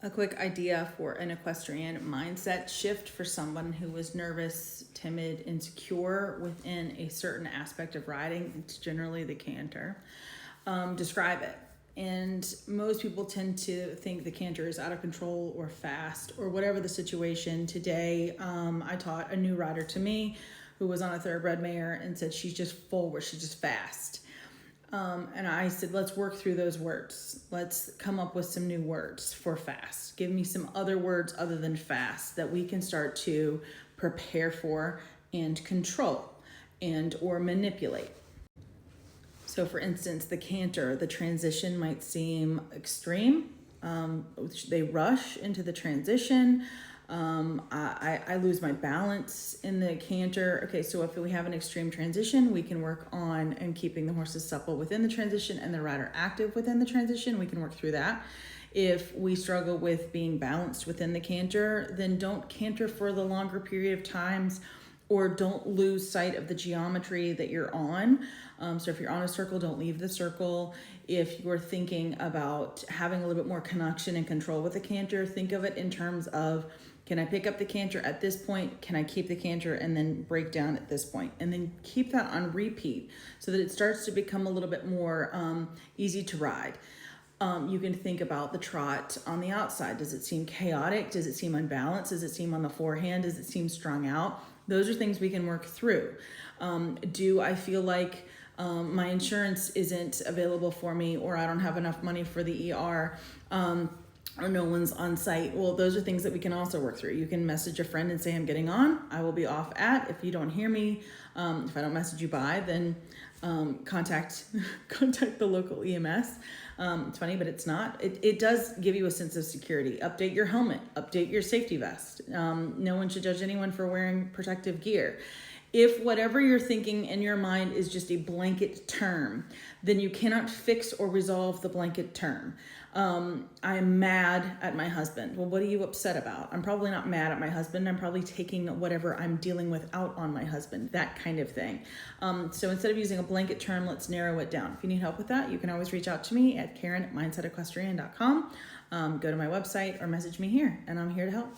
A quick idea for an equestrian mindset shift for someone who was nervous, timid, insecure within a certain aspect of riding. It's generally the canter. Describe it. And most people tend to think the canter is out of control or fast or whatever the situation. Today, I taught a new rider to me who was on a thoroughbred mare and said she's just forward, she's just fast. And I said, let's work through those words. Let's come up with some new words for fast. Give me some other words other than fast that we can start to prepare for and control and or manipulate. So for instance, the canter, the transition might seem extreme. They rush into the transition. I lose my balance in the canter. Okay, so if we have an extreme transition, we can work on and keeping the horses supple within the transition and the rider active within the transition. We can work through that. If we struggle with being balanced within the canter, then don't canter for the longer period of times, or don't lose sight of the geometry that you're on. So if you're on a circle, don't leave the circle. If you're thinking about having a little bit more connection and control with the canter, think of it in terms of, can I pick up the canter at this point? Can I keep the canter and then break down at this point? And then keep that on repeat so that it starts to become a little bit more easy to ride. You can think about the trot on the outside. Does it seem chaotic? Does it seem unbalanced? Does it seem on the forehand? Does it seem strung out? Those are things we can work through. Do I feel like my insurance isn't available for me, or I don't have enough money for the ER, or no one's on site? Well, those are things that we can also work through. You can message a friend and say, I'm getting on. I will be off at. If you don't hear me, if I don't message you by, then contact the local EMS. It's funny, but it's not. It does give you a sense of security. Update your helmet, update your safety vest. No one should judge anyone for wearing protective gear. If whatever you're thinking in your mind is just a blanket term, then you cannot fix or resolve the blanket term. I'm mad at my husband. Well, what are you upset about? I'm probably not mad at my husband. I'm probably taking whatever I'm dealing with out on my husband, that kind of thing. So instead of using a blanket term, let's narrow it down. If you need help with that, you can always reach out to me at Karen@mindsetequestrian.com. Go to my website or message me here, and I'm here to help.